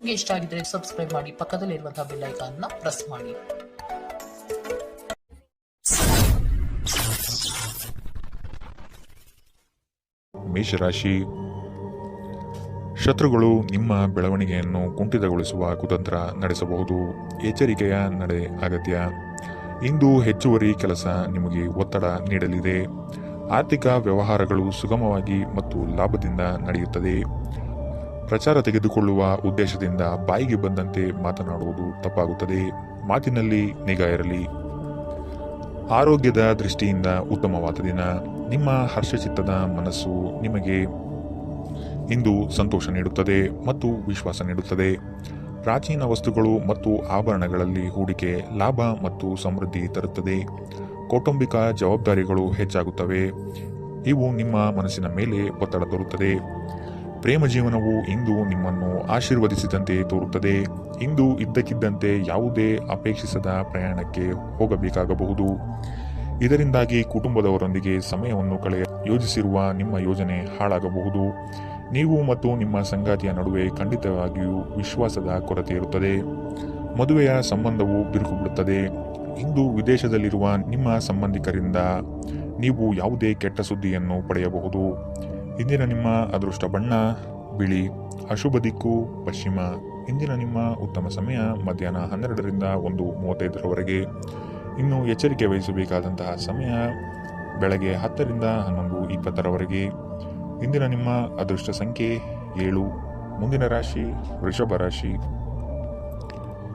ನಿಮಗೆ ಇಷ್ಟ ಆಗಿದ್ರೆ ಸಬ್ಸ್ಕ್ರೈಬ್ ಮಾಡಿ, ಪಕ್ಕದಲ್ಲಿರುವಂತಹ ಬೆಲ್ ಐಕಾನ್ ನ ಪ್ರೆಸ್ ಮಾಡಿ. ಮೇಷರಾಶಿ. ಶತ್ರುಗಳು ನಿಮ್ಮ ಬೆಳವಣಿಗೆಯನ್ನು ಕುಂಠಿತಗೊಳಿಸುವ ಕುತಂತ್ರ ನಡೆಸಬಹುದು. ಎಚ್ಚರಿಕೆಯ ನಡೆ ಅಗತ್ಯ. ಇಂದು ಹೆಚ್ಚುವರಿ ಕೆಲಸ ನಿಮಗೆ ಒತ್ತಡ ನೀಡಲಿದೆ. ಆರ್ಥಿಕ ವ್ಯವಹಾರಗಳು ಸುಗಮವಾಗಿ ಮತ್ತು ಲಾಭದಿಂದ ನಡೆಯುತ್ತದೆ. ಪ್ರಚಾರ ತೆಗೆದುಕೊಳ್ಳುವ ಉದ್ದೇಶದಿಂದ ಬಾಯಿಗೆ ಬಂದಂತೆ ಮಾತನಾಡುವುದು ತಪ್ಪಾಗುತ್ತದೆ. ಮಾತಿನಲ್ಲಿ ನಿಗಾ ಇರಲಿ. ಆರೋಗ್ಯದ ದೃಷ್ಟಿಯಿಂದ ಉತ್ತಮವಾದ ದಿನ. ನಿಮ್ಮ ಹರ್ಷಚಿತ್ತದ ಮನಸ್ಸು ನಿಮಗೆ ಇಂದು ಸಂತೋಷ ನೀಡುತ್ತದೆ ಮತ್ತು ವಿಶ್ವಾಸ ನೀಡುತ್ತದೆ. ಪ್ರಾಚೀನ ವಸ್ತುಗಳು ಮತ್ತು ಆಭರಣಗಳಲ್ಲಿ ಹೂಡಿಕೆ ಲಾಭ ಮತ್ತು ಸಮೃದ್ಧಿ ತರುತ್ತದೆ. ಕೌಟುಂಬಿಕ ಜವಾಬ್ದಾರಿಗಳು ಹೆಚ್ಚಾಗುತ್ತವೆ. ಇವು ನಿಮ್ಮ ಮನಸ್ಸಿನ ಮೇಲೆ ಒತ್ತಡ ತರುತ್ತದೆ. ಪ್ರೇಮ ಜೀವನವು ಇಂದು ನಿಮ್ಮನ್ನು ಆಶೀರ್ವದಿಸಿದಂತೆ ತೋರುತ್ತದೆ. ಇಂದು ಇದ್ದಕ್ಕಿದ್ದಂತೆ ಯಾವುದೇ ಅಪೇಕ್ಷಿಸದ ಪ್ರಯಾಣಕ್ಕೆ ಹೋಗಬೇಕಾಗಬಹುದು. ಇದರಿಂದಾಗಿ ಕುಟುಂಬದವರೊಂದಿಗೆ ಸಮಯವನ್ನು ಯೋಜಿಸಿರುವ ನಿಮ್ಮ ಯೋಜನೆ ಹಾಳಾಗಬಹುದು. ನೀವು ಮತ್ತು ನಿಮ್ಮ ಸಂಗಾತಿಯ ನಡುವೆ ಖಂಡಿತವಾಗಿಯೂ ವಿಶ್ವಾಸದ ಕೊರತೆ ಇರುತ್ತದೆ. ಮದುವೆಯ ಸಂಬಂಧವು ಬಿರುಕು ಬಿಡುತ್ತದೆ. ಇಂದು ವಿದೇಶದಲ್ಲಿರುವ ನಿಮ್ಮ ಸಂಬಂಧಿಕರಿಂದ ನೀವು ಯಾವುದೇ ಕೆಟ್ಟ ಸುದ್ದಿಯನ್ನು ಪಡೆಯಬಹುದು. ಇಂದಿನ ನಿಮ್ಮ ಅದೃಷ್ಟ ಬಣ್ಣ ಬಿಳಿ. ಅಶುಭ ದಿಕ್ಕು ಪಶ್ಚಿಮ. ಇಂದಿನ ನಿಮ್ಮ ಉತ್ತಮ ಸಮಯ ಮಧ್ಯಾಹ್ನ 12ರಿಂದ 1:35ರವರೆಗೆ. ಇನ್ನು ಎಚ್ಚರಿಕೆ ವಹಿಸಬೇಕಾದಂತಹ ಸಮಯ ಬೆಳಗ್ಗೆ 10ರಿಂದ 11:20ರವರೆಗೆ. ಇಂದಿನ ನಿಮ್ಮ ಅದೃಷ್ಟ ಸಂಖ್ಯೆ 7. ಮುಂದಿನ ರಾಶಿ ವೃಷಭ ರಾಶಿ.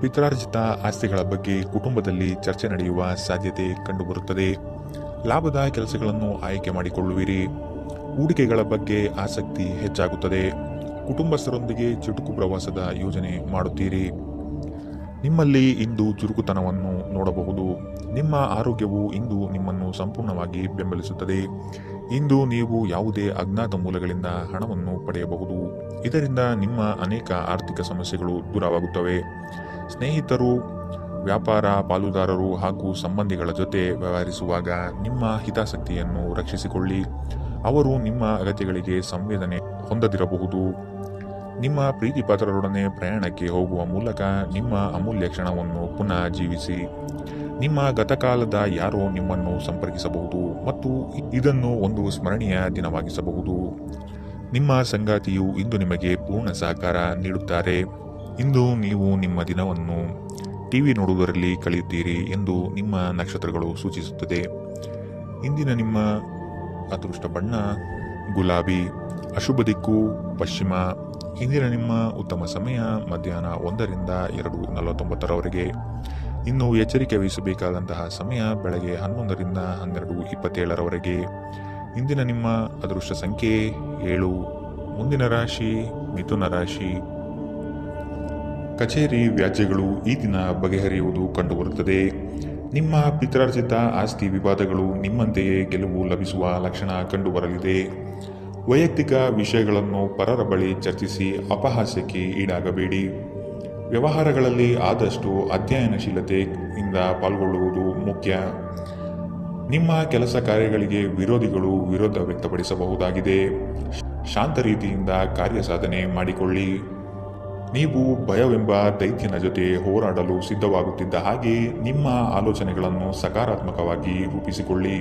ಪಿತ್ರಾರ್ಜಿತ ಆಸ್ತಿಗಳ ಬಗ್ಗೆ ಕುಟುಂಬದಲ್ಲಿ ಚರ್ಚೆ ನಡೆಯುವ ಸಾಧ್ಯತೆ ಕಂಡುಬರುತ್ತದೆ. ಲಾಭದ ಕೆಲಸಗಳನ್ನು ಆಯ್ಕೆ ಮಾಡಿಕೊಳ್ಳುವಿರಿ. ಹೂಡಿಕೆಗಳ ಬಗ್ಗೆ ಆಸಕ್ತಿ ಹೆಚ್ಚಾಗುತ್ತದೆ. ಕುಟುಂಬಸ್ಥರೊಂದಿಗೆ ಚುಟುಕು ಪ್ರವಾಸದ ಯೋಜನೆ ಮಾಡುತ್ತೀರಿ. ನಿಮ್ಮಲ್ಲಿ ಇಂದು ಚುರುಕುತನವನ್ನು ನೋಡಬಹುದು. ನಿಮ್ಮ ಆರೋಗ್ಯವು ಇಂದು ನಿಮ್ಮನ್ನು ಸಂಪೂರ್ಣವಾಗಿ ಬೆಂಬಲಿಸುತ್ತದೆ. ಇಂದು ನೀವು ಯಾವುದೇ ಅಜ್ಞಾತ ಮೂಲಗಳಿಂದ ಹಣವನ್ನು ಪಡೆಯಬಹುದು. ಇದರಿಂದ ನಿಮ್ಮ ಅನೇಕ ಆರ್ಥಿಕ ಸಮಸ್ಯೆಗಳು ದೂರವಾಗುತ್ತವೆ. ಸ್ನೇಹಿತರು, ವ್ಯಾಪಾರ ಪಾಲುದಾರರು ಹಾಗೂ ಸಂಬಂಧಿಗಳ ಜೊತೆ ವ್ಯವಹರಿಸುವಾಗ ನಿಮ್ಮ ಹಿತಾಸಕ್ತಿಯನ್ನು ರಕ್ಷಿಸಿಕೊಳ್ಳಿ. ಅವರು ನಿಮ್ಮ ಅಗತ್ಯಗಳಿಗೆ ಸಂವೇದನೆ ಹೊಂದದಿರಬಹುದು. ನಿಮ್ಮ ಪ್ರೀತಿ ಪಾತ್ರರೊಡನೆ ಪ್ರಯಾಣಕ್ಕೆ ಹೋಗುವ ಮೂಲಕ ನಿಮ್ಮ ಅಮೂಲ್ಯ ಕ್ಷಣವನ್ನು ಪುನಃ ಜೀವಿಸಿ. ನಿಮ್ಮ ಗತಕಾಲದ ಯಾರೋ ನಿಮ್ಮನ್ನು ಸಂಪರ್ಕಿಸಬಹುದು ಮತ್ತು ಇದನ್ನು ಒಂದು ಸ್ಮರಣೀಯ ದಿನವಾಗಿಸಬಹುದು. ನಿಮ್ಮ ಸಂಗಾತಿಯು ಇಂದು ನಿಮಗೆ ಪೂರ್ಣ ಸಹಕಾರ ನೀಡುತ್ತಾರೆ. ಇಂದು ನೀವು ನಿಮ್ಮ ದಿನವನ್ನು ಟಿವಿ ನೋಡುವುದರಲ್ಲಿ ಕಳೆಯುತ್ತೀರಿ ಎಂದು ನಿಮ್ಮ ನಕ್ಷತ್ರಗಳು ಸೂಚಿಸುತ್ತದೆ. ಇಂದಿನ ನಿಮ್ಮ ಅದೃಷ್ಟ ಬಣ್ಣ ಗುಲಾಬಿ. ಅಶುಭ ದಿಕ್ಕು ಪಶ್ಚಿಮ. ಇಂದಿನ ನಿಮ್ಮ ಉತ್ತಮ ಸಮಯ ಮಧ್ಯಾಹ್ನ 1ರಿಂದ 2:49ರವರೆಗೆ. ಇನ್ನು ಎಚ್ಚರಿಕೆ ವಹಿಸಬೇಕಾದಂತಹ ಸಮಯ ಬೆಳಗ್ಗೆ 11ರಿಂದ 12:27ರವರೆಗೆ. ಇಂದಿನ ನಿಮ್ಮ ಅದೃಷ್ಟ ಸಂಖ್ಯೆ 7. ಮುಂದಿನ ರಾಶಿ ಮಿಥುನ ರಾಶಿ. ಕಚೇರಿ ವ್ಯಾಜ್ಯಗಳು ಈ ದಿನ ಬಗೆಹರಿಯುವುದು ಕಂಡುಬರುತ್ತದೆ. ನಿಮ್ಮ ಪಿತ್ರಾರ್ಜಿತ ಆಸ್ತಿ ವಿವಾದಗಳು ನಿಮ್ಮಂತೆಯೇ ಗೆಲುವು ಲಭಿಸುವ ಲಕ್ಷಣ ಕಂಡುಬರಲಿದೆ. ವೈಯಕ್ತಿಕ ವಿಷಯಗಳನ್ನು ಪರರ ಬಳಿ ಚರ್ಚಿಸಿ ಅಪಹಾಸ್ಯಕ್ಕೆ ಈಡಾಗಬೇಡಿ. ವ್ಯವಹಾರಗಳಲ್ಲಿ ಆದಷ್ಟು ಅಧ್ಯಯನಶೀಲತೆಯಿಂದ ಪಾಲ್ಗೊಳ್ಳುವುದು ಮುಖ್ಯ. ನಿಮ್ಮ ಕೆಲಸ ಕಾರ್ಯಗಳಿಗೆ ವಿರೋಧಿಗಳು ವಿರೋಧ ವ್ಯಕ್ತಪಡಿಸಬಹುದಾಗಿದೆ. ಶಾಂತ ರೀತಿಯಿಂದ ಕಾರ್ಯ ಸಾಧನೆ ಮಾಡಿಕೊಳ್ಳಿ. ನೀವು ಭಯವೆಂಬ ದೈತ್ಯನ ಜೊತೆ ಹೋರಾಡಲು ಸಿದ್ಧವಾಗುತ್ತಿದ್ದ ಹಾಗೆ ನಿಮ್ಮ ಆಲೋಚನೆಗಳನ್ನು ಸಕಾರಾತ್ಮಕವಾಗಿ ರೂಪಿಸಿಕೊಳ್ಳಿ.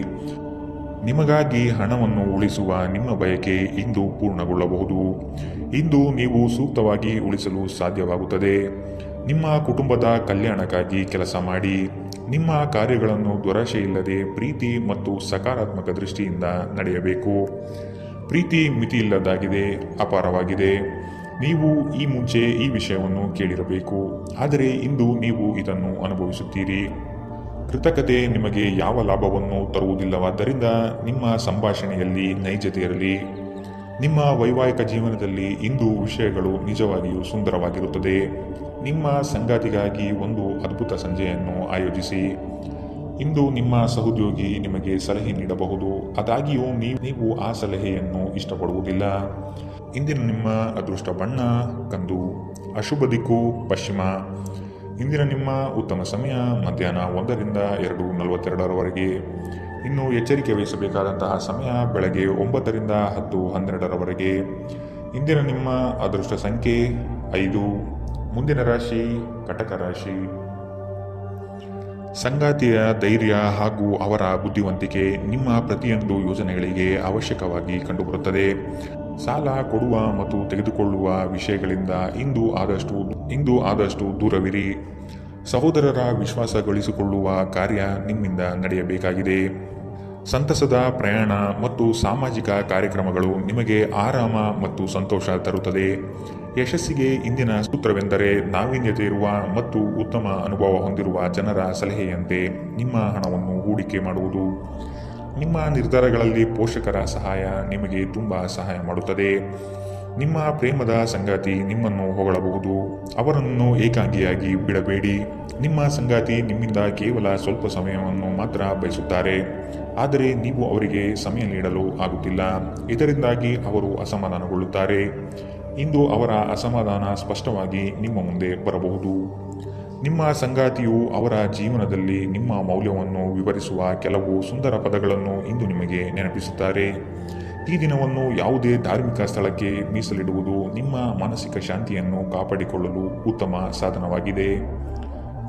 ನಿಮಗಾಗಿ ಹಣವನ್ನು ಉಳಿಸುವ ನಿಮ್ಮ ಬಯಕೆ ಇಂದು ಪೂರ್ಣಗೊಳ್ಳಬಹುದು. ಇಂದು ನೀವು ಸೂಕ್ತವಾಗಿ ಉಳಿಸಲು ಸಾಧ್ಯವಾಗುತ್ತದೆ. ನಿಮ್ಮ ಕುಟುಂಬದ ಕಲ್ಯಾಣಕ್ಕಾಗಿ ಕೆಲಸ ಮಾಡಿ. ನಿಮ್ಮ ಕಾರ್ಯಗಳನ್ನು ದುರಾಶೆಯಿಲ್ಲದೆ ಪ್ರೀತಿ ಮತ್ತು ಸಕಾರಾತ್ಮಕ ದೃಷ್ಟಿಯಿಂದ ನಡೆಯಬೇಕು. ಪ್ರೀತಿ ಮಿತಿಯಿಲ್ಲದಾಗಿದೆ, ಅಪಾರವಾಗಿದೆ. ನೀವು ಈ ಮುಂಚೆ ಈ ವಿಷಯವನ್ನು ಕೇಳಿರಬೇಕು, ಆದರೆ ಇಂದು ನೀವು ಇದನ್ನು ಅನುಭವಿಸುತ್ತೀರಿ. ಕೃತಕತೆ ನಿಮಗೆ ಯಾವ ಲಾಭವನ್ನು ತರುವುದಿಲ್ಲವಾದ್ದರಿಂದ ನಿಮ್ಮ ಸಂಭಾಷಣೆಯಲ್ಲಿ ನೈಜತೆ ಇರಲಿ. ನಿಮ್ಮ ವೈವಾಹಿಕ ಜೀವನದಲ್ಲಿ ಇಂದು ವಿಷಯಗಳು ನಿಜವಾಗಿಯೂ ಸುಂದರವಾಗಿರುತ್ತದೆ. ನಿಮ್ಮ ಸಂಗಾತಿಗಾಗಿ ಒಂದು ಅದ್ಭುತ ಸಂಜೆಯನ್ನು ಆಯೋಜಿಸಿ. ಇಂದು ನಿಮ್ಮ ಸಹೋದ್ಯೋಗಿ ನಿಮಗೆ ಸಲಹೆ ನೀಡಬಹುದು, ಆದಾಗ್ಯೂ ನೀವು ಆ ಸಲಹೆಯನ್ನು ಇಷ್ಟಪಡುವುದಿಲ್ಲ. ಇಂದಿನ ನಿಮ್ಮ ಅದೃಷ್ಟ ಬಣ್ಣ ಕಂದು. ಅಶುಭ ದಿಕ್ಕು ಪಶ್ಚಿಮ. ಇಂದಿನ ನಿಮ್ಮ ಉತ್ತಮ ಸಮಯ ಮಧ್ಯಾಹ್ನ 1ರಿಂದ 2:42ರವರೆಗೆ. ಇನ್ನು ಎಚ್ಚರಿಕೆ ವಹಿಸಬೇಕಾದಂತಹ ಸಮಯ ಬೆಳಗ್ಗೆ 9ರಿಂದ 10:12ರವರೆಗೆ. ಇಂದಿನ ನಿಮ್ಮ ಅದೃಷ್ಟ ಸಂಖ್ಯೆ 5. ಮುಂದಿನ ರಾಶಿ ಕಟಕ ರಾಶಿ. ಸಂಗಾತಿಯ ಧೈರ್ಯ ಹಾಗೂ ಅವರ ಬುದ್ಧಿವಂತಿಕೆ ನಿಮ್ಮ ಪ್ರತಿಯೊಂದು ಯೋಜನೆಗಳಿಗೆ ಅವಶ್ಯಕವಾಗಿ ಕಂಡುಬರುತ್ತದೆ. ಸಾಲ ಕೊಡುವ ಮತ್ತು ತೆಗೆದುಕೊಳ್ಳುವ ವಿಷಯಗಳಿಂದ ಇಂದು ಆದಷ್ಟು ದೂರವಿರಿ. ಸಹೋದರರ ವಿಶ್ವಾಸ ಗಳಿಸಿಕೊಳ್ಳುವ ಕಾರ್ಯ ನಿಮ್ಮಿಂದ ನಡೆಯಬೇಕಾಗಿದೆ. ಸಂತಸದ ಪ್ರಯಾಣ ಮತ್ತು ಸಾಮಾಜಿಕ ಕಾರ್ಯಕ್ರಮಗಳು ನಿಮಗೆ ಆರಾಮ ಮತ್ತು ಸಂತೋಷ ತರುತ್ತದೆ. ಯಶಸ್ಸಿಗೆ ಇಂದಿನ ಸೂತ್ರವೆಂದರೆ ನಾವೀನ್ಯತೆ ಇರುವ ಮತ್ತು ಉತ್ತಮ ಅನುಭವ ಹೊಂದಿರುವ ಜನರ ಸಲಹೆಯಂತೆ ನಿಮ್ಮ ಹಣವನ್ನು ಹೂಡಿಕೆ ಮಾಡುವುದು. ನಿಮ್ಮ ನಿರ್ಧಾರಗಳಲ್ಲಿ ಪೋಷಕರ ಸಹಾಯ ನಿಮಗೆ ತುಂಬ ಸಹಾಯ ಮಾಡುತ್ತದೆ. ನಿಮ್ಮ ಪ್ರೇಮದ ಸಂಗಾತಿ ನಿಮ್ಮನ್ನು ಹೊಗಳಬಹುದು. ಅವರನ್ನು ಏಕಾಂಗಿಯಾಗಿ ಬಿಡಬೇಡಿ. ನಿಮ್ಮ ಸಂಗಾತಿ ನಿಮ್ಮಿಂದ ಕೇವಲ ಸ್ವಲ್ಪ ಸಮಯವನ್ನು ಮಾತ್ರ ಬಯಸುತ್ತಾರೆ, ಆದರೆ ನೀವು ಅವರಿಗೆ ಸಮಯ ನೀಡಲು ಆಗುತ್ತಿಲ್ಲ. ಇದರಿಂದಾಗಿ ಅವರು ಅಸಮಾಧಾನಗೊಳ್ಳುತ್ತಾರೆ. ಇಂದು ಅವರ ಅಸಮಾಧಾನ ಸ್ಪಷ್ಟವಾಗಿ ನಿಮ್ಮ ಮುಂದೆ ಬರಬಹುದು. ನಿಮ್ಮ ಸಂಗಾತಿಯು ಅವರ ಜೀವನದಲ್ಲಿ ನಿಮ್ಮ ಮೌಲ್ಯವನ್ನು ವಿವರಿಸುವ ಕೆಲವು ಸುಂದರ ಪದಗಳನ್ನು ಇಂದು ನಿಮಗೆ ನೆನಪಿಸುತ್ತಾರೆ. ಈ ದಿನವನ್ನು ಯಾವುದೇ ಧಾರ್ಮಿಕ ಸ್ಥಳಕ್ಕೆ ಮೀಸಲಿಡುವುದು ನಿಮ್ಮ ಮಾನಸಿಕ ಶಾಂತಿಯನ್ನು ಕಾಪಾಡಿಕೊಳ್ಳಲು ಉತ್ತಮ ಸಾಧನವಾಗಿದೆ.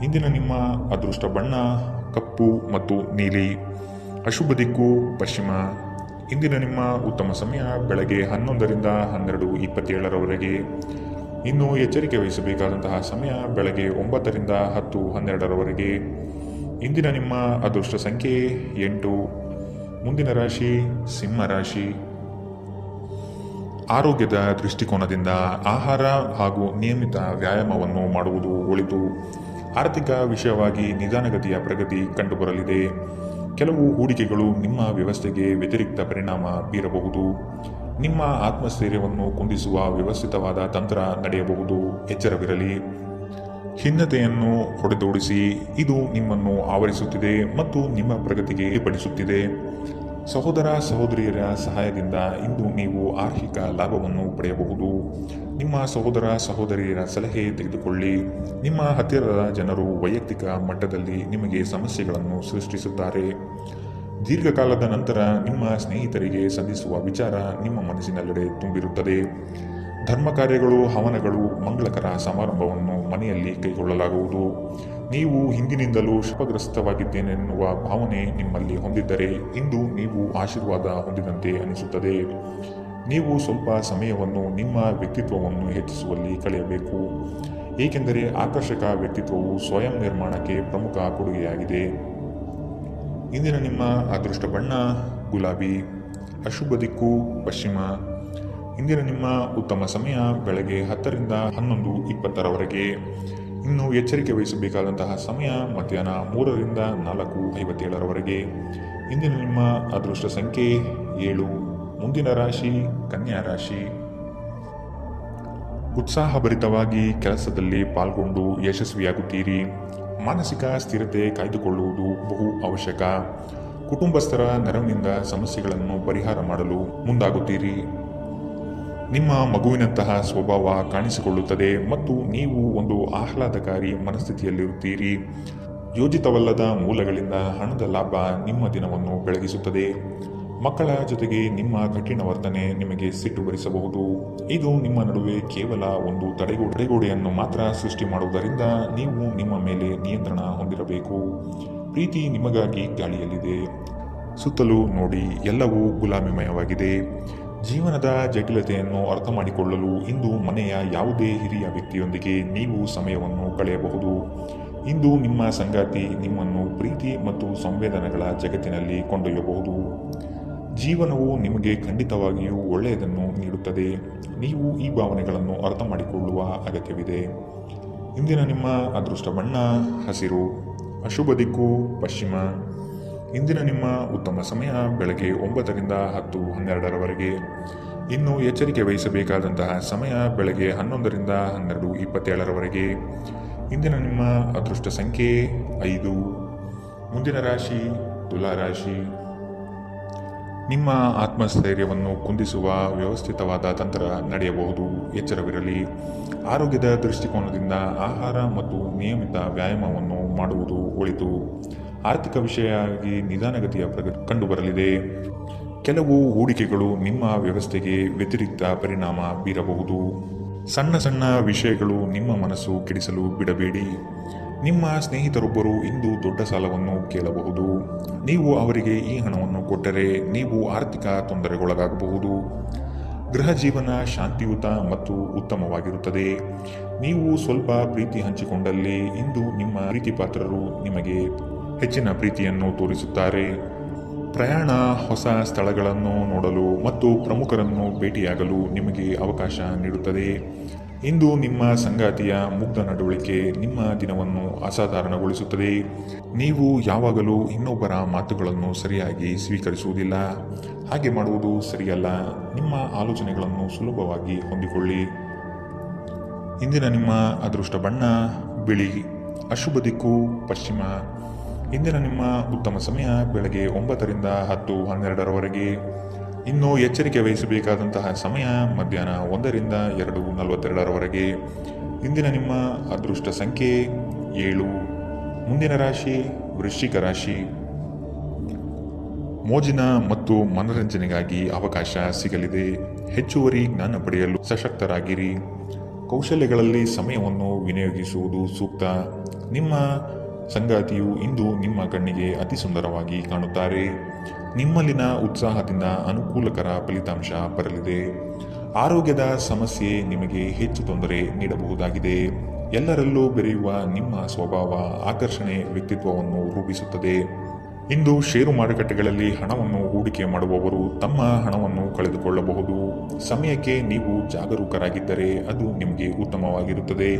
ಇಂದಿನ ನಿಮ್ಮ ಅದೃಷ್ಟ ಬಣ್ಣ ಕಪ್ಪು ಮತ್ತು ನೀಲಿ. ಅಶುಭ ದಿಕ್ಕು ಪಶ್ಚಿಮ. ಇಂದಿನ ನಿಮ್ಮ ಉತ್ತಮ ಸಮಯ ಬೆಳಗ್ಗೆ 11ರಿಂದ 12:27 ಇನ್ನು ಎಚ್ಚರಿಕೆ ವಹಿಸಬೇಕಾದಂತಹ ಸಮಯ ಬೆಳಗ್ಗೆ 9ರಿಂದ 10:12 ಇಂದಿನ ನಿಮ್ಮ ಅದೃಷ್ಟ ಸಂಖ್ಯೆ 8. ಮುಂದಿನ ರಾಶಿ ಸಿಂಹ ರಾಶಿ. ಆರೋಗ್ಯದ ದೃಷ್ಟಿಕೋನದಿಂದ ಆಹಾರ ಹಾಗೂ ನಿಯಮಿತ ವ್ಯಾಯಾಮವನ್ನು ಮಾಡುವುದು ಒಳಿತು. ಆರ್ಥಿಕ ವಿಷಯವಾಗಿ ನಿಧಾನಗತಿಯ ಪ್ರಗತಿ ಕಂಡುಬರಲಿದೆ. ಕೆಲವು ಹೂಡಿಕೆಗಳು ನಿಮ್ಮ ವ್ಯವಸ್ಥೆಗೆ ವ್ಯತಿರಿಕ್ತ ಪರಿಣಾಮ ಬೀರಬಹುದು. ನಿಮ್ಮ ಆತ್ಮಸ್ಥೈರ್ಯವನ್ನು ಕುಂದಿಸುವ ವ್ಯವಸ್ಥಿತವಾದ ತಂತ್ರ ನಡೆಯಬಹುದು. ಎಚ್ಚರವಿರಲಿ. ಖಿನ್ನತೆಯನ್ನು ಹೊಡೆದೋಡಿಸಿ. ಇದು ನಿಮ್ಮನ್ನು ಆವರಿಸುತ್ತಿದೆ ಮತ್ತು ನಿಮ್ಮ ಪ್ರಗತಿಗೆ ಏರ್ಪಡಿಸುತ್ತಿದೆ. ಸಹೋದರ ಸಹೋದರಿಯರ ಸಹಾಯದಿಂದ ಇಂದು ನೀವು ಆರ್ಥಿಕ ಲಾಭವನ್ನು ಪಡೆಯಬಹುದು. ನಿಮ್ಮ ಸಹೋದರ ಸಹೋದರಿಯರ ಸಲಹೆ ತೆಗೆದುಕೊಳ್ಳಿ. ನಿಮ್ಮ ಹತ್ತಿರದ ಜನರು ವೈಯಕ್ತಿಕ ಮಟ್ಟದಲ್ಲಿ ನಿಮಗೆ ಸಮಸ್ಯೆಗಳನ್ನು ಸೃಷ್ಟಿಸುತ್ತಾರೆ. ದೀರ್ಘಕಾಲದ ನಂತರ ನಿಮ್ಮ ಸ್ನೇಹಿತರಿಗೆ ಸಂಧಿಸುವ ವಿಚಾರ ನಿಮ್ಮ ಮನಸ್ಸಿನೆಲ್ಲೆಡೆ ತುಂಬಿರುತ್ತದೆ. ಧರ್ಮ ಕಾರ್ಯಗಳು, ಹವನಗಳು, ಮಂಗಳಕರ ಸಮಾರಂಭವನ್ನು ಮನೆಯಲ್ಲಿ ಕೈಗೊಳ್ಳಲಾಗುವುದು. ನೀವು ಹಿಂದಿನಿಂದಲೂ ಶಾಪಗ್ರಸ್ತವಾಗಿದ್ದೇನೆನ್ನುವ ಭಾವನೆ ನಿಮ್ಮಲ್ಲಿ ಹೊಂದಿದ್ದರೆ ಇಂದು ನೀವು ಆಶೀರ್ವಾದ ಹೊಂದಿದಂತೆ ಅನಿಸುತ್ತದೆ. ನೀವು ಸ್ವಲ್ಪ ಸಮಯವನ್ನು ನಿಮ್ಮ ವ್ಯಕ್ತಿತ್ವವನ್ನು ಹೆಚ್ಚಿಸುವಲ್ಲಿ ಕಳೆಯಬೇಕು, ಏಕೆಂದರೆ ಆಕರ್ಷಕ ವ್ಯಕ್ತಿತ್ವವು ಸ್ವಯಂ ನಿರ್ಮಾಣಕ್ಕೆ ಪ್ರಮುಖ ಕೊಡುಗೆಯಾಗಿದೆ. ಇಂದಿನ ನಿಮ್ಮ ಅದೃಷ್ಟ ಬಣ್ಣ ಗುಲಾಬಿ. ಅಶುಭ ದಿಕ್ಕು ಪಶ್ಚಿಮ. ಇಂದಿನ ನಿಮ್ಮ ಉತ್ತಮ ಸಮಯ ಬೆಳಗ್ಗೆ 10ರಿಂದ 11:20 ಇನ್ನು ಎಚ್ಚರಿಕೆ ವಹಿಸಬೇಕಾದಂತಹ ಸಮಯ ಮಧ್ಯಾಹ್ನ 3ರಿಂದ 4:57 ಇಂದಿನ ನಿಮ್ಮ ಅದೃಷ್ಟ ಸಂಖ್ಯೆ 7. ಮುಂದಿನ ರಾಶಿ ಕನ್ಯಾ ರಾಶಿ. ಉತ್ಸಾಹಭರಿತವಾಗಿ ಕೆಲಸದಲ್ಲಿ ಪಾಲ್ಗೊಂಡು ಯಶಸ್ವಿಯಾಗುತ್ತೀರಿ. ಮಾನಸಿಕ ಸ್ಥಿರತೆ ಕಾಯ್ದುಕೊಳ್ಳುವುದು ಬಹು ಅವಶ್ಯಕ. ಕುಟುಂಬಸ್ಥರ ನೆರವಿನಿಂದ ಸಮಸ್ಯೆಗಳನ್ನು ಪರಿಹಾರ ಮಾಡಲು ಮುಂದಾಗುತ್ತೀರಿ. ನಿಮ್ಮ ಮಗುವಿನಂತಹ ಸ್ವಭಾವ ಕಾಣಿಸಿಕೊಳ್ಳುತ್ತದೆ ಮತ್ತು ನೀವು ಒಂದು ಆಹ್ಲಾದಕಾರಿ ಮನಸ್ಥಿತಿಯಲ್ಲಿರುತ್ತೀರಿ. ಯೋಜಿತವಲ್ಲದ ಮೂಲಗಳಿಂದ ಹಣದ ಲಾಭ ನಿಮ್ಮ ದಿನವನ್ನು ಬೆಳಗಿಸುತ್ತದೆ. ಮಕ್ಕಳ ಜೊತೆಗೆ ನಿಮ್ಮ ಕಠಿಣ ವರ್ತನೆ ನಿಮಗೆ ಸಿಟ್ಟು ಬರಿಸಬಹುದು. ಇದು ನಿಮ್ಮ ನಡುವೆ ಕೇವಲ ಒಂದು ತಡೆಗೋಡೆಯನ್ನು ಮಾತ್ರ ಸೃಷ್ಟಿ ಮಾಡುವುದರಿಂದ ನೀವು ನಿಮ್ಮ ಮೇಲೆ ನಿಯಂತ್ರಣ ಹೊಂದಿರಬೇಕು. ಪ್ರೀತಿ ನಿಮಗಾಗಿ ಗಾಳಿಯಲ್ಲಿದೆ. ಸುತ್ತಲೂ ನೋಡಿ, ಎಲ್ಲವೂ ಗುಲಾಮಿಮಯವಾಗಿದೆ. ಜೀವನದ ಜಟಿಲತೆಯನ್ನು ಅರ್ಥ ಮಾಡಿಕೊಳ್ಳಲು ಇಂದು ಮನೆಯ ಯಾವುದೇ ಹಿರಿಯ ವ್ಯಕ್ತಿಯೊಂದಿಗೆ ನೀವು ಸಮಯವನ್ನು ಕಳೆಯಬಹುದು. ಇಂದು ನಿಮ್ಮ ಸಂಗಾತಿ ನಿಮ್ಮನ್ನು ಪ್ರೀತಿ ಮತ್ತು ಸಂವೇದನೆಗಳ ಜಗತ್ತಿನಲ್ಲಿ ಕೊಂಡೊಯ್ಯಬಹುದು. ಜೀವನವು ನಿಮಗೆ ಖಂಡಿತವಾಗಿಯೂ ಒಳ್ಳೆಯದನ್ನು ನೀಡುತ್ತದೆ. ನೀವು ಈ ಭಾವನೆಗಳನ್ನು ಅರ್ಥ ಮಾಡಿಕೊಳ್ಳುವ ಅಗತ್ಯವಿದೆ. ಇಂದಿನ ನಿಮ್ಮ ಅದೃಷ್ಟ ಬಣ್ಣ ಹಸಿರು. ಅಶುಭ ದಿಕ್ಕು ಪಶ್ಚಿಮ. ಇಂದಿನ ನಿಮ್ಮ ಉತ್ತಮ ಸಮಯ ಬೆಳಗ್ಗೆ 9ರಿಂದ 10:12 ಇನ್ನು ಎಚ್ಚರಿಕೆ ವಹಿಸಬೇಕಾದಂತಹ ಸಮಯ ಬೆಳಗ್ಗೆ 11ರಿಂದ 12:27 ಇಂದಿನ ನಿಮ್ಮ ಅದೃಷ್ಟ ಸಂಖ್ಯೆ 5. ಮುಂದಿನ ರಾಶಿ ತುಲಾ ರಾಶಿ. ನಿಮ್ಮ ಆತ್ಮಸ್ಥೈರ್ಯವನ್ನು ಕುಂದಿಸುವ ವ್ಯವಸ್ಥಿತವಾದ ತಂತ್ರ ನಡೆಯಬಹುದು. ಎಚ್ಚರವಿರಲಿ. ಆರೋಗ್ಯದ ದೃಷ್ಟಿಕೋನದಿಂದ ಆಹಾರ ಮತ್ತು ನಿಯಮಿತ ವ್ಯಾಯಾಮವನ್ನು ಮಾಡುವುದು ಒಳಿತು. ಆರ್ಥಿಕ ವಿಷಯವಾಗಿ ನಿಧಾನಗತಿಯ ಪ್ರಗತಿ ಕಂಡುಬರಲಿದೆ. ಕೆಲವು ಹೂಡಿಕೆಗಳು ನಿಮ್ಮ ವ್ಯವಸ್ಥೆಗೆ ವ್ಯತಿರಿಕ್ತ ಪರಿಣಾಮ ಬೀರಬಹುದು. ಸಣ್ಣ ಸಣ್ಣ ವಿಷಯಗಳು ನಿಮ್ಮ ಮನಸ್ಸು ಕೆಡಿಸಲು ಬಿಡಬೇಡಿ. ನಿಮ್ಮ ಸ್ನೇಹಿತರೊಬ್ಬರು ಇಂದು ದೊಡ್ಡ ಸಾಲವನ್ನು ಕೇಳಬಹುದು. ನೀವು ಅವರಿಗೆ ಈ ಹಣವನ್ನು ಕೊಟ್ಟರೆ ನೀವು ಆರ್ಥಿಕ ತೊಂದರೆಗೊಳಗಾಗಬಹುದು. ಗೃಹ ಜೀವನ ಶಾಂತಿಯುತ ಮತ್ತು ಉತ್ತಮವಾಗಿರುತ್ತದೆ. ನೀವು ಸ್ವಲ್ಪ ಪ್ರೀತಿ ಹಂಚಿಕೊಂಡಲ್ಲಿ ಇಂದು ನಿಮ್ಮ ಪ್ರೀತಿ ಪಾತ್ರರು ನಿಮಗೆ ಹೆಚ್ಚಿನ ಪ್ರೀತಿಯನ್ನು ತೋರಿಸುತ್ತಾರೆ. ಪ್ರಯಾಣ, ಹೊಸ ಸ್ಥಳಗಳನ್ನು ನೋಡಲು ಮತ್ತು ಪ್ರಮುಖರನ್ನು ಭೇಟಿಯಾಗಲು ನಿಮಗೆ ಅವಕಾಶ ನೀಡುತ್ತದೆ. ಇಂದು ನಿಮ್ಮ ಸಂಗಾತಿಯ ಮುಗ್ಧ ನಡವಳಿಕೆ ನಿಮ್ಮ ದಿನವನ್ನು ಅಸಾಧಾರಣಗೊಳಿಸುತ್ತದೆ. ನೀವು ಯಾವಾಗಲೂ ಇನ್ನೊಬ್ಬರ ಮಾತುಗಳನ್ನು ಸರಿಯಾಗಿ ಸ್ವೀಕರಿಸುವುದಿಲ್ಲ. ಹಾಗೆ ಮಾಡುವುದು ಸರಿಯಲ್ಲ. ನಿಮ್ಮ ಆಲೋಚನೆಗಳನ್ನು ಸುಲಭವಾಗಿ ಹೊಂದಿಕೊಳ್ಳಿ. ಇಂದಿನ ನಿಮ್ಮ ಅದೃಷ್ಟ ಬಣ್ಣ ಬಿಳಿ. ಅಶುಭ ದಿಕ್ಕು ಪಶ್ಚಿಮ. ಇಂದಿನ ನಿಮ್ಮ ಉತ್ತಮ ಸಮಯ ಬೆಳಗ್ಗೆ 9ರಿಂದ 10:12ರವರೆಗೆ. ಇನ್ನು ಎಚ್ಚರಿಕೆ ವಹಿಸಬೇಕಾದಂತಹ ಸಮಯ ಮಧ್ಯಾಹ್ನ 1ರಿಂದ 2:42ರವರೆಗೆ. ಇಂದಿನ ನಿಮ್ಮ ಅದೃಷ್ಟ ಸಂಖ್ಯೆ 7. ಮುಂದಿನ ರಾಶಿ ವೃಶ್ಚಿಕ ರಾಶಿ. ಮೋಜಿನ ಮತ್ತು ಮನರಂಜನೆಗಾಗಿ ಅವಕಾಶ ಸಿಗಲಿದೆ. ಹೆಚ್ಚುವರಿ ಜ್ಞಾನ ಪಡೆಯಲು ಸಶಕ್ತರಾಗಿರಿ. ಕೌಶಲ್ಯಗಳಲ್ಲಿ ಸಮಯವನ್ನು ವಿನಿಯೋಗಿಸುವುದು ಸೂಕ್ತ. ನಿಮ್ಮ ಸಂಗಾತಿಯು ಇಂದು ನಿಮ್ಮ ಕಣ್ಣಿಗೆ ಅತಿ ಸುಂದರವಾಗಿ ಕಾಣುತ್ತಾರೆ. ನಿಮ್ಮಲ್ಲಿನ ಉತ್ಸಾಹದಿಂದ ಅನುಕೂಲಕರ ಫಲಿತಾಂಶ ಬರಲಿದೆ. ಆರೋಗ್ಯದ ಸಮಸ್ಯೆ ನಿಮಗೆ ಹೆಚ್ಚು ತೊಂದರೆ ನೀಡಬಹುದಾಗಿದೆ. ಎಲ್ಲರಲ್ಲೂ ಬೆರೆಯುವ ನಿಮ್ಮ ಸ್ವಭಾವ ಆಕರ್ಷಣೆ ವ್ಯಕ್ತಿತ್ವವನ್ನು ರೂಪಿಸುತ್ತದೆ. ಇಂದು ಷೇರು ಮಾರುಕಟ್ಟೆಗಳಲ್ಲಿ ಹಣವನ್ನು ಹೂಡಿಕೆ ಮಾಡುವವರು ತಮ್ಮ ಹಣವನ್ನು ಕಳೆದುಕೊಳ್ಳಬಹುದು. ಸಮಯಕ್ಕೆ ನೀವು ಜಾಗರೂಕರಾಗಿದ್ದರೆ ಅದು ನಿಮಗೆ ಉತ್ತಮವಾಗಿರುತ್ತದೆ.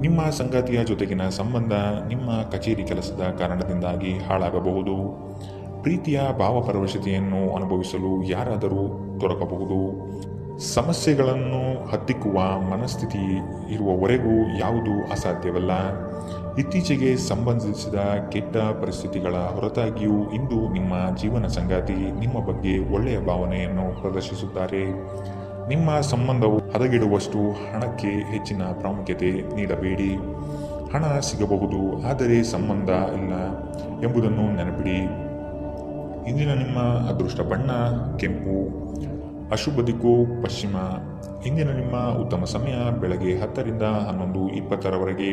ನಿಮ್ಮ ಸಂಗಾತಿಯ ಜೊತೆಗಿನ ಸಂಬಂಧ ನಿಮ್ಮ ಕಚೇರಿ ಕೆಲಸದ ಕಾರಣದಿಂದಾಗಿ ಹಾಳಾಗಬಹುದು. ಪ್ರೀತಿಯ ಭಾವಪರವಶತೆಯನ್ನು ಅನುಭವಿಸಲು ಯಾರಾದರೂ ದೊರಕಬಹುದು. ಸಮಸ್ಯೆಗಳನ್ನು ಹತ್ತಿಕ್ಕುವ ಮನಸ್ಥಿತಿ ಇರುವವರೆಗೂ ಯಾವುದೂ ಅಸಾಧ್ಯವಲ್ಲ. ಇತ್ತೀಚೆಗೆ ಸಂಬಂಧಿಸಿದ ಕೆಟ್ಟ ಪರಿಸ್ಥಿತಿಗಳ ಹೊರತಾಗಿಯೂ ಇಂದು ನಿಮ್ಮ ಜೀವನ ಸಂಗಾತಿ ನಿಮ್ಮ ಬಗ್ಗೆ ಒಳ್ಳೆಯ ಭಾವನೆಯನ್ನು ಪ್ರದರ್ಶಿಸುತ್ತಾರೆ. ನಿಮ್ಮ ಸಂಬಂಧವು ಹದಗೆಡುವಷ್ಟು ಹಣಕ್ಕೆ ಹೆಚ್ಚಿನ ಪ್ರಾಮುಖ್ಯತೆ ನೀಡಬೇಡಿ. ಹಣ ಸಿಗಬಹುದು, ಆದರೆ ಸಂಬಂಧ ಇಲ್ಲ ಎಂಬುದನ್ನು ನೆನಪಿಡಿ. ಇಂದಿನ ನಿಮ್ಮ ಅದೃಷ್ಟ ಬಣ್ಣ ಕೆಂಪು. ಅಶುಭ ದಿಕ್ಕು ಪಶ್ಚಿಮ. ಇಂದಿನ ನಿಮ್ಮ ಉತ್ತಮ ಸಮಯ ಬೆಳಗ್ಗೆ 10ರಿಂದ 11:20ರವರೆಗೆ.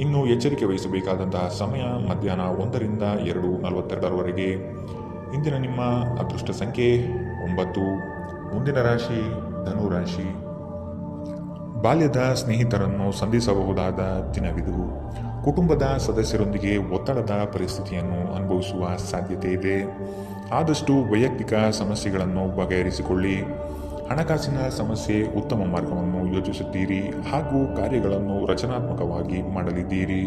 ಇನ್ನು ಎಚ್ಚರಿಕೆ ವಹಿಸಬೇಕಾದಂತಹ ಸಮಯ ಮಧ್ಯಾಹ್ನ 1ರಿಂದ 2:42ರವರೆಗೆ. ಇಂದಿನ ನಿಮ್ಮ ಅದೃಷ್ಟ ಸಂಖ್ಯೆ 9. ಮುಂದಿನ ರಾಶಿ ಧನುರಾಶಿ. ಬಾಲ್ಯದ ಸ್ನೇಹಿತರನ್ನು ಸಂಧಿಸಬಹುದಾದ ದಿನವಿದು. ಕುಟುಂಬದ ಸದಸ್ಯರೊಂದಿಗೆ ಒತ್ತಡದ ಪರಿಸ್ಥಿತಿಯನ್ನು ಅನುಭವಿಸುವ ಸಾಧ್ಯತೆ ಇದೆ. ಆದಷ್ಟು ವೈಯಕ್ತಿಕ ಸಮಸ್ಯೆಗಳನ್ನು ಬಗೆಹರಿಸಿಕೊಳ್ಳಿ. ಹಣಕಾಸಿನ ಸಮಸ್ಯೆ ಉತ್ತಮ ಮಾರ್ಗವನ್ನು ಯೋಚಿಸುತ್ತೀರಿ ಹಾಗೂ ಕಾರ್ಯಗಳನ್ನು ರಚನಾತ್ಮಕವಾಗಿ ಮಾಡಲಿದ್ದೀರಿ.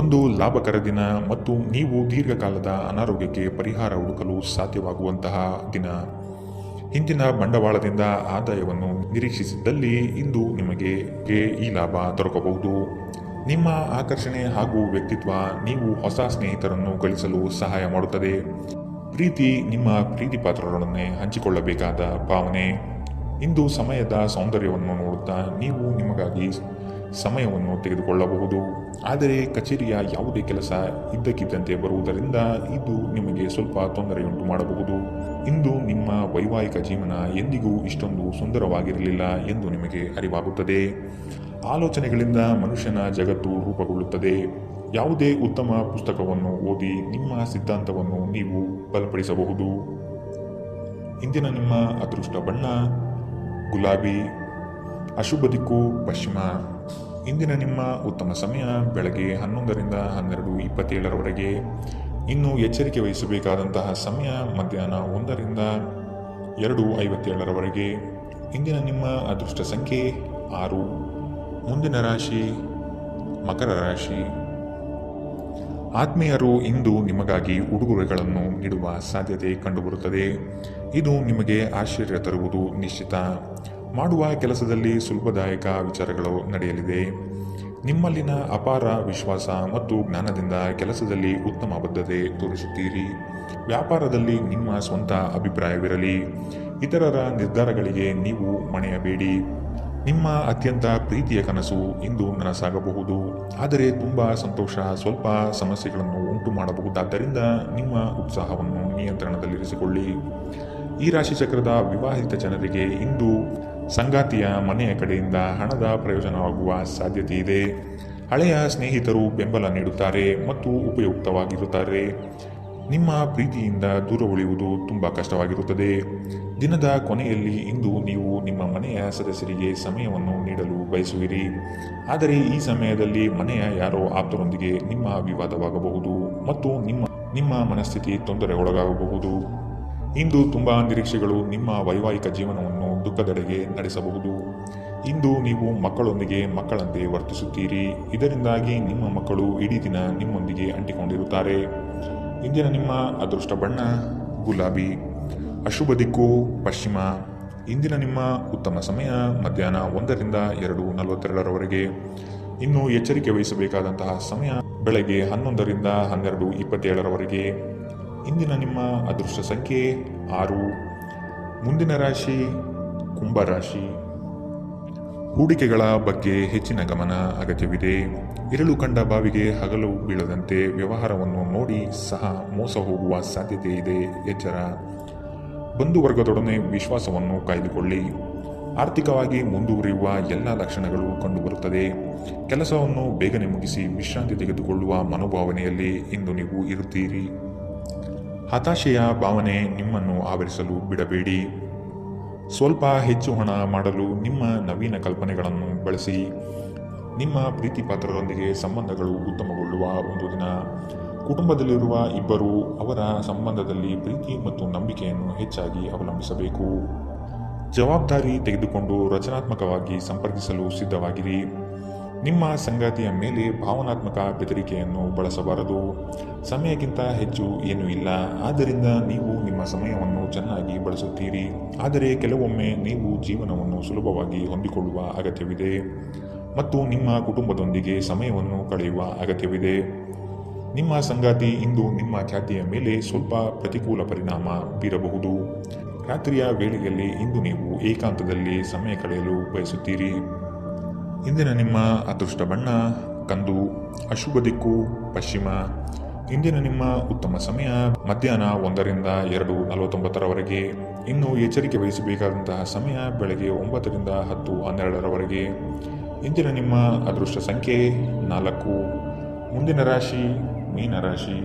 ಒಂದು ಲಾಭಕರ ದಿನ ಮತ್ತು ನೀವು ದೀರ್ಘಕಾಲದ ಅನಾರೋಗ್ಯಕ್ಕೆ ಪರಿಹಾರ ಹುಡುಕಲು ಸಾಧ್ಯವಾಗುವಂತಹ ದಿನ. ಹಿಂದಿನ ಬಂಡವಾಳದಿಂದ ಆದಾಯವನ್ನು ನಿರೀಕ್ಷಿಸಿದ್ದಲ್ಲಿ ಇಂದು ನಿಮಗೆ ಈ ಲಾಭ ದೊರಕಬಹುದು. ನಿಮ್ಮ ಆಕರ್ಷಣೆ ಹಾಗೂ ವ್ಯಕ್ತಿತ್ವ ನೀವು ಹೊಸ ಸ್ನೇಹಿತರನ್ನು ಗಳಿಸಲು ಸಹಾಯ ಮಾಡುತ್ತದೆ. ಪ್ರೀತಿ ನಿಮ್ಮ ಪ್ರೀತಿ ಪಾತ್ರರೊಡನೆ ಹಂಚಿಕೊಳ್ಳಬೇಕಾದ ಭಾವನೆ. ಇಂದು ಸಮಯದ ಸೌಂದರ್ಯವನ್ನು ನೋಡುತ್ತಾ ನೀವು ನಿಮಗಾಗಿ ಸಮಯವನ್ನು ತೆಗೆದುಕೊಳ್ಳಬಹುದು. ಆದರೆ ಕಚೇರಿಯ ಯಾವುದೇ ಕೆಲಸ ಇದ್ದಕ್ಕಿದ್ದಂತೆ ಬರುವುದರಿಂದ ಇದು ನಿಮಗೆ ಸ್ವಲ್ಪ ತೊಂದರೆಯುಂಟು ಮಾಡಬಹುದು. ಇಂದು ನಿಮ್ಮ ವೈವಾಹಿಕ ಜೀವನ ಎಂದಿಗೂ ಇಷ್ಟೊಂದು ಸುಂದರವಾಗಿರಲಿಲ್ಲ ಎಂದು ನಿಮಗೆ ಅರಿವಾಗುತ್ತದೆ. ಆಲೋಚನೆಗಳಿಂದ ಮನುಷ್ಯನ ಜಗತ್ತು ರೂಪುಗೊಳ್ಳುತ್ತದೆ. ಯಾವುದೇ ಉತ್ತಮ ಪುಸ್ತಕವನ್ನು ಓದಿ ನಿಮ್ಮ ಸಿದ್ಧಾಂತವನ್ನು ನೀವು ಬಲಪಡಿಸಬಹುದು. ಇಂದಿನ ನಿಮ್ಮ ಅದೃಷ್ಟ ಬಣ್ಣ ಗುಲಾಬಿ. ಅಶುಭ ದಿಕ್ಕು ಪಶ್ಚಿಮ. ಇಂದಿನ ನಿಮ್ಮ ಉತ್ತಮ ಸಮಯ ಬೆಳಗ್ಗೆ 11ರಿಂದ 12:27ರವರೆಗೆ. ಇನ್ನು ಎಚ್ಚರಿಕೆ ವಹಿಸಬೇಕಾದಂತಹ ಸಮಯ ಮಧ್ಯಾಹ್ನ 1ರಿಂದ 2:57ರವರೆಗೆ. ಇಂದಿನ ನಿಮ್ಮ ಅದೃಷ್ಟ ಸಂಖ್ಯೆ 6. ಮುಂದಿನ ರಾಶಿ ಮಕರ ರಾಶಿ. ಆತ್ಮೀಯರು ಇಂದು ನಿಮಗಾಗಿ ಉಡುಗೊರೆಗಳನ್ನು ನೀಡುವ ಸಾಧ್ಯತೆ ಕಂಡುಬರುತ್ತದೆ. ಇದು ನಿಮಗೆ ಆಶ್ಚರ್ಯ ತರುವುದು ನಿಶ್ಚಿತ. ಮಾಡುವ ಕೆಲಸದಲ್ಲಿ ಸುಲಭದಾಯಕ ವಿಚಾರಗಳು ನಡೆಯಲಿದೆ. ನಿಮ್ಮಲ್ಲಿನ ಅಪಾರ ವಿಶ್ವಾಸ ಮತ್ತು ಜ್ಞಾನದಿಂದ ಕೆಲಸದಲ್ಲಿ ಉತ್ತಮ ಬದ್ಧತೆ ತೋರಿಸುತ್ತೀರಿ. ವ್ಯಾಪಾರದಲ್ಲಿ ನಿಮ್ಮ ಸ್ವಂತ ಅಭಿಪ್ರಾಯವಿರಲಿ. ಇತರರ ನಿರ್ಧಾರಗಳಿಗೆ ನೀವು ಮಣಿಯಬೇಡಿ. ನಿಮ್ಮ ಅತ್ಯಂತ ಪ್ರೀತಿಯ ಕನಸು ಇಂದು ನನಸಾಗಬಹುದು. ಆದರೆ ತುಂಬ ಸಂತೋಷ ಸ್ವಲ್ಪ ಸಮಸ್ಯೆಗಳನ್ನು ಉಂಟು ಮಾಡಬಹುದಾದ್ದರಿಂದ ನಿಮ್ಮ ಉತ್ಸಾಹವನ್ನು ನಿಯಂತ್ರಣದಲ್ಲಿರಿಸಿಕೊಳ್ಳಿ. ಈ ರಾಶಿಚಕ್ರದ ವಿವಾಹಿತ ಜನರಿಗೆ ಇಂದು ಸಂಗಾತಿಯ ಮನೆಯ ಕಡೆಯಿಂದ ಹಣದ ಪ್ರಯೋಜನವಾಗುವ ಸಾಧ್ಯತೆ ಇದೆ. ಹಳೆಯ ಸ್ನೇಹಿತರು ಬೆಂಬಲ ನೀಡುತ್ತಾರೆ ಮತ್ತು ಉಪಯುಕ್ತವಾಗಿರುತ್ತಾರೆ. ನಿಮ್ಮ ಪ್ರೀತಿಯಿಂದ ದೂರ ಉಳಿಯುವುದು ತುಂಬ ಕಷ್ಟವಾಗಿರುತ್ತದೆ. ದಿನದ ಕೊನೆಯಲ್ಲಿ ಇಂದು ನೀವು ನಿಮ್ಮ ಮನೆಯ ಸದಸ್ಯರಿಗೆ ಸಮಯವನ್ನು ನೀಡಲು ಬಯಸುವಿರಿ. ಆದರೆ ಈ ಸಮಯದಲ್ಲಿ ಮನೆಯ ಯಾರೋ ಆಪ್ತರೊಂದಿಗೆ ನಿಮ್ಮ ವಿವಾದವಾಗಬಹುದು ಮತ್ತು ನಿಮ್ಮ ಮನಸ್ಥಿತಿ ತೊಂದರೆಗೊಳಗಾಗಬಹುದು. ಇಂದು ತುಂಬ ನಿರೀಕ್ಷೆಗಳು ನಿಮ್ಮ ವೈವಾಹಿಕ ಜೀವನವನ್ನು ದುಃಖದೆಡೆಗೆ ನಡೆಸಬಹುದು. ಇಂದು ನೀವು ಮಕ್ಕಳೊಂದಿಗೆ ಮಕ್ಕಳಂತೆ ವರ್ತಿಸುತ್ತೀರಿ. ಇದರಿಂದಾಗಿ ನಿಮ್ಮ ಮಕ್ಕಳು ಇಡೀ ದಿನ ನಿಮ್ಮೊಂದಿಗೆ ಅಂಟಿಕೊಂಡಿರುತ್ತಾರೆ. ಇಂದಿನ ನಿಮ್ಮ ಅದೃಷ್ಟ ಬಣ್ಣ ಗುಲಾಬಿ. ಅಶುಭ ದಿಕ್ಕು ಪಶ್ಚಿಮ. ಇಂದಿನ ನಿಮ್ಮ ಉತ್ತಮ ಸಮಯ ಮಧ್ಯಾಹ್ನ 1ರಿಂದ 2:42ರವರೆಗೆ. ಇನ್ನು ಎಚ್ಚರಿಕೆ ವಹಿಸಬೇಕಾದಂತಹ ಸಮಯ ಬೆಳಗ್ಗೆ 11ರಿಂದ 12:27ರವರೆಗೆ. ಇಂದಿನ ನಿಮ್ಮ ಅದೃಷ್ಟ ಸಂಖ್ಯೆ 6. ಮುಂದಿನ ರಾಶಿ ಕುಂಭರಾಶಿ. ಹೂಡಿಕೆಗಳ ಬಗ್ಗೆ ಹೆಚ್ಚಿನ ಗಮನ ಅಗತ್ಯವಿದೆ. ಇರಳು ಕಂಡ ಬಾವಿಗೆ ಹಗಲು ಬೀಳದಂತೆ ವ್ಯವಹಾರವನ್ನು ನೋಡಿ ಸಹ ಮೋಸ ಹೋಗುವ ಸಾಧ್ಯತೆ ಇದೆ. ಎಚ್ಚರ. ಬಂಧುವರ್ಗದೊಡನೆ ವಿಶ್ವಾಸವನ್ನು ಕಾಯ್ದುಕೊಳ್ಳಿ. ಆರ್ಥಿಕವಾಗಿ ಮುಂದುವರಿಯುವ ಎಲ್ಲ ಲಕ್ಷಣಗಳು ಕಂಡುಬರುತ್ತದೆ. ಕೆಲಸವನ್ನು ಬೇಗನೆ ಮುಗಿಸಿ ವಿಶ್ರಾಂತಿ ತೆಗೆದುಕೊಳ್ಳುವ ಮನೋಭಾವನೆಯಲ್ಲಿ ಇಂದು ನೀವು ಇರುತ್ತೀರಿ. ಹತಾಶೆಯ ಭಾವನೆ ನಿಮ್ಮನ್ನು ಆವರಿಸಲು ಬಿಡಬೇಡಿ. ಸ್ವಲ್ಪ ಹೆಚ್ಚು ಹಣ ಮಾಡಲು ನಿಮ್ಮ ನವೀನ ಕಲ್ಪನೆಗಳನ್ನು ಬಳಸಿ. ನಿಮ್ಮ ಪ್ರೀತಿ ಪಾತ್ರರೊಂದಿಗೆ ಸಂಬಂಧಗಳು ಉತ್ತಮಗೊಳ್ಳುವ ಒಂದು ದಿನ. ಕುಟುಂಬದಲ್ಲಿರುವ ಇಬ್ಬರು ಅವರ ಸಂಬಂಧದಲ್ಲಿ ಪ್ರೀತಿ ಮತ್ತು ನಂಬಿಕೆಯನ್ನು ಹೆಚ್ಚಾಗಿ ಅವಲಂಬಿಸಬೇಕು. ಜವಾಬ್ದಾರಿ ತೆಗೆದುಕೊಂಡು ರಚನಾತ್ಮಕವಾಗಿ ಸಂಪರ್ಕಿಸಲು ಸಿದ್ಧವಾಗಿರಿ. ನಿಮ್ಮ ಸಂಗಾತಿಯ ಮೇಲೆ ಭಾವನಾತ್ಮಕ ಬೆದರಿಕೆಯನ್ನು ಬಳಸಬಾರದು. ಸಮಯಕ್ಕಿಂತ ಹೆಚ್ಚು ಏನೂ ಇಲ್ಲ, ಆದ್ದರಿಂದ ನೀವು ನಿಮ್ಮ ಸಮಯವನ್ನು ಚೆನ್ನಾಗಿ ಬಳಸುತ್ತೀರಿ. ಆದರೆ ಕೆಲವೊಮ್ಮೆ ನೀವು ಜೀವನವನ್ನು ಸುಲಭವಾಗಿ ಹೊಂದಿಕೊಳ್ಳುವ ಅಗತ್ಯವಿದೆ ಮತ್ತು ನಿಮ್ಮ ಕುಟುಂಬದೊಂದಿಗೆ ಸಮಯವನ್ನು ಕಳೆಯುವ ಅಗತ್ಯವಿದೆ. ನಿಮ್ಮ ಸಂಗಾತಿ ಇಂದು ನಿಮ್ಮ ಖ್ಯಾತಿಯ ಮೇಲೆ ಸ್ವಲ್ಪ ಪ್ರತಿಕೂಲ ಪರಿಣಾಮ ಬೀರಬಹುದು. ರಾತ್ರಿಯ ವೇಳೆಯಲ್ಲಿ ಇಂದು ನೀವು ಏಕಾಂತದಲ್ಲಿ ಸಮಯ ಕಳೆಯಲು ಬಯಸುತ್ತೀರಿ. ಇಂದಿನ ನಿಮ್ಮ ಅದೃಷ್ಟ ಬಣ್ಣ ಕಂದು. ಅಶುಭ ದಿಕ್ಕು ಪಶ್ಚಿಮ. ಇಂದಿನ ನಿಮ್ಮ ಉತ್ತಮ ಸಮಯ ಮಧ್ಯಾಹ್ನ 1ರಿಂದ 2:49ರವರೆಗೆ. ಇನ್ನು ಎಚ್ಚರಿಕೆ ವಹಿಸಬೇಕಾದಂತಹ ಸಮಯ ಬೆಳಗ್ಗೆ 9ರಿಂದ 10:12ರವರೆಗೆ. ಇಂದಿನ ನಿಮ್ಮ ಅದೃಷ್ಟ ಸಂಖ್ಯೆ 4. ಮುಂದಿನ ರಾಶಿ ಮೀನರಾಶಿ.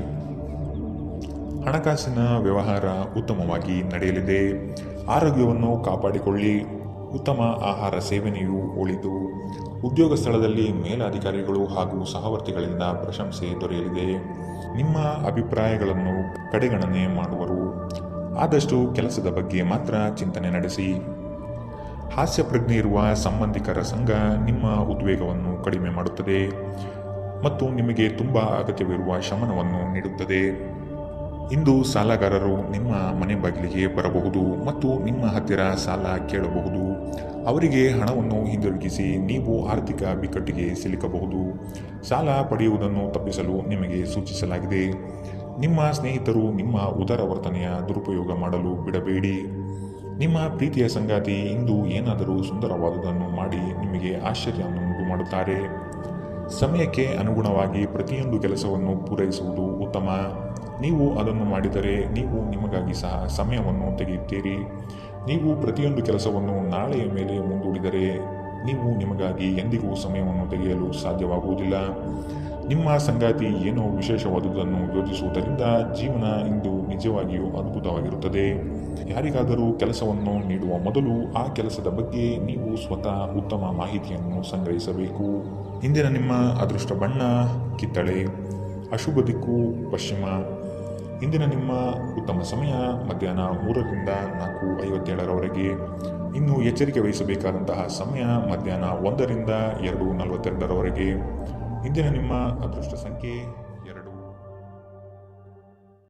ಹಣಕಾಸಿನ ವ್ಯವಹಾರ ಉತ್ತಮವಾಗಿ ನಡೆಯಲಿದೆ. ಆರೋಗ್ಯವನ್ನು ಕಾಪಾಡಿಕೊಳ್ಳಿ. ಉತ್ತಮ ಆಹಾರ ಸೇವನೆಯು ಒಳಿತು. ಉದ್ಯೋಗ ಸ್ಥಳದಲ್ಲಿ ಮೇಲಾಧಿಕಾರಿಗಳು ಹಾಗೂ ಸಹವರ್ತಿಗಳಿಂದ ಪ್ರಶಂಸೆ ದೊರೆಯಲಿದೆ. ನಿಮ್ಮ ಅಭಿಪ್ರಾಯಗಳನ್ನು ಕಡೆಗಣನೆ ಮಾಡುವರು. ಆದಷ್ಟು ಕೆಲಸದ ಬಗ್ಗೆ ಮಾತ್ರ ಚಿಂತನೆ ನಡೆಸಿ. ಹಾಸ್ಯ ಪ್ರಜ್ಞೆ ಇರುವ ಸಂಬಂಧಿಕರ ಸಂಘ ನಿಮ್ಮ ಉದ್ವೇಗವನ್ನು ಕಡಿಮೆ ಮಾಡುತ್ತದೆ ಮತ್ತು ನಿಮಗೆ ತುಂಬ ಅಗತ್ಯವಿರುವ ಶಮನವನ್ನು ನೀಡುತ್ತದೆ. ಇಂದು ಸಾಲಗಾರರು ನಿಮ್ಮ ಮನೆ ಬಾಗಿಲಿಗೆ ಬರಬಹುದು ಮತ್ತು ನಿಮ್ಮ ಹತ್ತಿರ ಸಾಲ ಕೇಳಬಹುದು. ಅವರಿಗೆ ಹಣವನ್ನು ಹಿಂದಿರುಗಿಸಿ ನೀವು ಆರ್ಥಿಕ ಬಿಕ್ಕಟ್ಟಿಗೆ ಸಿಲುಕಬಹುದು. ಸಾಲ ಪಡೆಯುವುದನ್ನು ತಪ್ಪಿಸಲು ನಿಮಗೆ ಸೂಚಿಸಲಾಗಿದೆ. ನಿಮ್ಮ ಸ್ನೇಹಿತರು ನಿಮ್ಮ ಉದಾರ ವರ್ತನೆಯ ದುರುಪಯೋಗ ಮಾಡಲು ಬಿಡಬೇಡಿ. ನಿಮ್ಮ ಪ್ರೀತಿಯ ಸಂಗಾತಿ ಇಂದು ಏನಾದರೂ ಸುಂದರವಾದುದನ್ನು ಮಾಡಿ ನಿಮಗೆ ಆಶ್ಚರ್ಯವನ್ನುಂಟು ಮಾಡುತ್ತಾರೆ. ಸಮಯಕ್ಕೆ ಅನುಗುಣವಾಗಿ ಪ್ರತಿಯೊಂದು ಕೆಲಸವನ್ನು ಪೂರೈಸುವುದು ಉತ್ತಮ. ನೀವು ಅದನ್ನು ಮಾಡಿದರೆ ನೀವು ನಿಮಗಾಗಿ ಸಹ ಸಮಯವನ್ನು ತೆಗೆಯುತ್ತೀರಿ. ನೀವು ಪ್ರತಿಯೊಂದು ಕೆಲಸವನ್ನು ನಾಳೆಯ ಮೇಲೆ ಮುಂದೂಡಿದರೆ ನೀವು ನಿಮಗಾಗಿ ಎಂದಿಗೂ ಸಮಯವನ್ನು ತೆಗೆಯಲು ಸಾಧ್ಯವಾಗುವುದಿಲ್ಲ. ನಿಮ್ಮ ಸಂಗಾತಿ ಏನೋ ವಿಶೇಷವಾದುದನ್ನು ಯೋಜಿಸುವುದರಿಂದ ಜೀವನ ಇಂದು ನಿಜವಾಗಿಯೂ ಅದ್ಭುತವಾಗಿರುತ್ತದೆ. ಯಾರಿಗಾದರೂ ಕೆಲಸವನ್ನು ನೀಡುವ ಮೊದಲು ಆ ಕೆಲಸದ ಬಗ್ಗೆ ನೀವು ಸ್ವತಃ ಉತ್ತಮ ಮಾಹಿತಿಯನ್ನು ಸಂಗ್ರಹಿಸಬೇಕು. ಇಂದಿನ ನಿಮ್ಮ ಅದೃಷ್ಟ ಬಣ್ಣ ಕಿತ್ತಳೆ. ಅಶುಭ ದಿಕ್ಕು ಪಶ್ಚಿಮ. ಇಂದಿನ ನಿಮ್ಮ ಉತ್ತಮ ಸಮಯ ಮಧ್ಯಾಹ್ನ 3ರಿಂದ 4:57ರವರೆಗೆ. ಇನ್ನು ಎಚ್ಚರಿಕೆ ವಹಿಸಬೇಕಾದಂತಹ ಸಮಯ ಮಧ್ಯಾಹ್ನ 1ರಿಂದ 2:42ರವರೆಗೆ. ಇಂದಿನ ನಿಮ್ಮ ಅದೃಷ್ಟ ಸಂಖ್ಯೆ